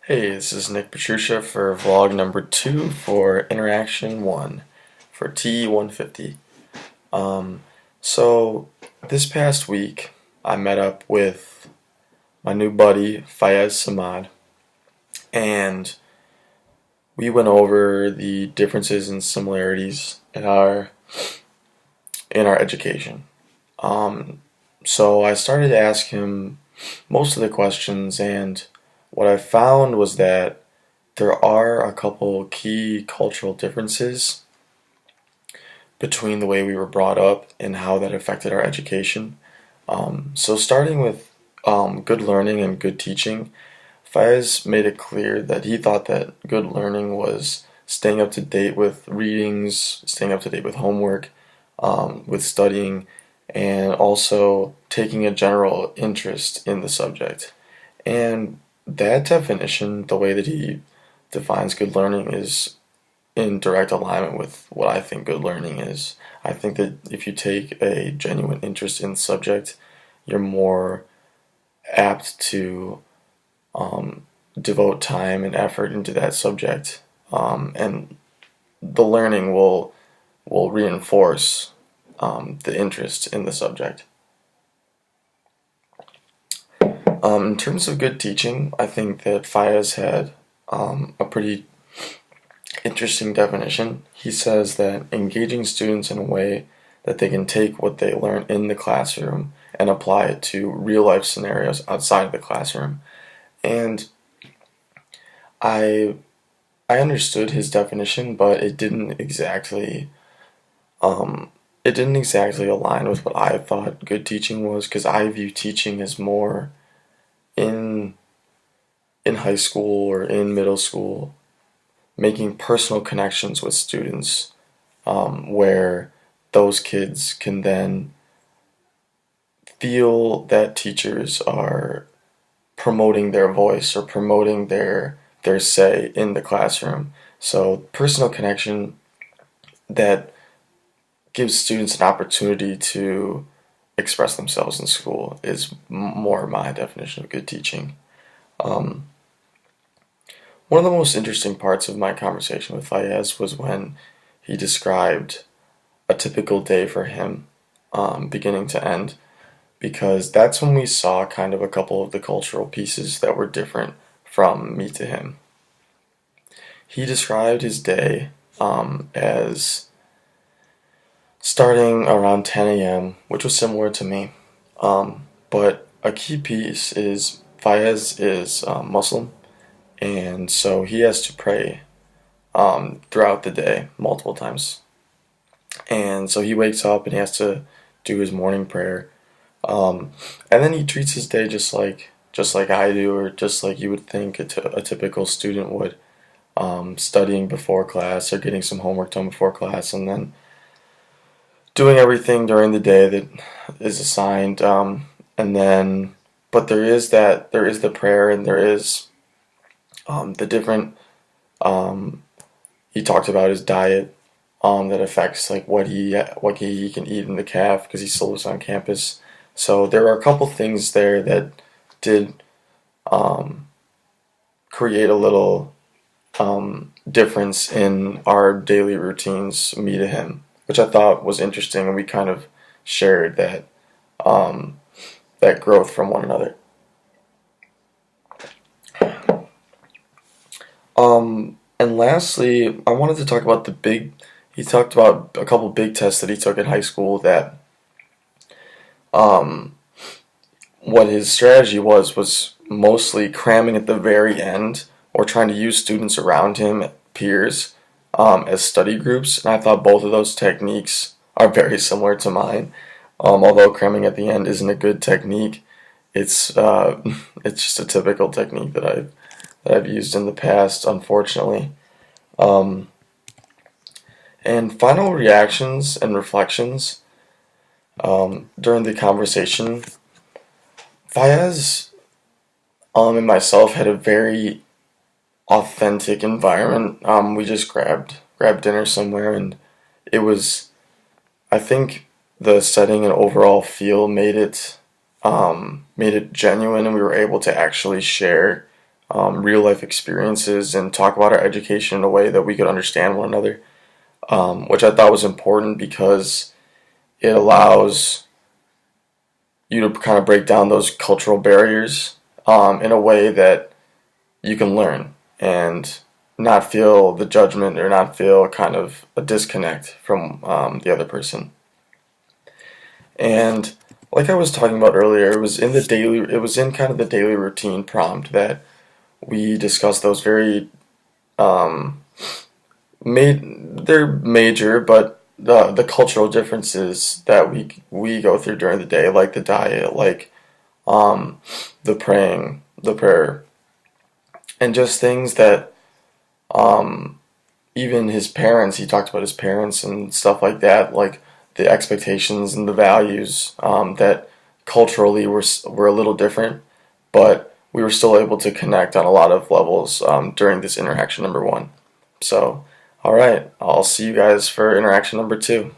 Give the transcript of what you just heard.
Hey, this is Nick Petrucia for vlog number 2 for Interaction 1 for T150. Um, so this past week I met up with my new buddy Fayez Samad, and we went over the differences and similarities in our education. Um, so I started to ask him most of the questions, and what I found was that there are a couple key cultural differences between the way we were brought up and how that affected our education. So starting with good learning and good teaching, Faiz made it clear that he thought that good learning was staying up to date with readings, staying up to date with homework, with studying, and also taking a general interest in the subject. And that definition, the way that he defines good learning, is in direct alignment with what I think good learning is. I think that if you take a genuine interest in the subject, you're more apt to devote time and effort into that subject, and the learning will reinforce the interest in the subject. In terms of good teaching, I think that Fayez had a pretty interesting definition. He says that engaging students in a way that they can take what they learn in the classroom and apply it to real life scenarios outside of the classroom. And I I understood his definition, but it didn't exactly align with what I thought good teaching was, because I view teaching as more in in high school or in middle school, making personal connections with students, where those kids can then feel that teachers are promoting their voice or promoting their say in the classroom. So personal connection that gives students an opportunity to express themselves in school is more my definition of good teaching. Um, One of the most interesting parts of my conversation with Fayez was when he described a typical day for him, beginning to end, because that's when we saw kind of a couple of the cultural pieces that were different from me to him. He described his day as starting around 10 a.m., which was similar to me. But a key piece is Fayez is Muslim, and so he has to pray throughout the day multiple times. And so he wakes up and he has to do his morning prayer. And then he treats his day just like I do, or just like you would think a typical student would, studying before class or getting some homework done before class, and then doing everything during the day that is assigned. And then, but there is the prayer, and there is the different. He talked about his diet, that affects like what he can eat in the calf, because he still lives on campus. So there are a couple things there that did um, create a little difference in our daily routines, me to him, which I thought was interesting, and we kind of shared um, that growth from one another. And lastly, I wanted to talk about the big. He talked about a couple big tests that he took in high school, that um, what his strategy was mostly cramming at the very end, or trying to use students around him, peers, as study groups. And I thought both of those techniques are very similar to mine. Although cramming at the end isn't a good technique, it's it's just a typical technique that I've used in the past, unfortunately. Um, and final reactions and reflections during the conversation. Fayez and myself had a very authentic environment. We just grabbed dinner somewhere, and it was, I think, the setting and overall feel made it genuine, and we were able to actually share real life experiences and talk about our education in a way that we could understand one another, which I thought was important because it allows you to kind of break down those cultural barriers in a way that you can learn and not feel the judgment or not feel kind of a disconnect from the other person. And like I was talking about earlier, it was in kind of the daily routine prompt that we discussed those very um, they're major, but the cultural differences that we go through during the day, like the diet, like um, the praying, the prayer, and just things that um, even his parents. He talked about his parents and stuff like that, like the expectations and the values that culturally were a little different, but we were still able to connect on a lot of levels during this interaction number one. So, all right, I'll see you guys for interaction number two.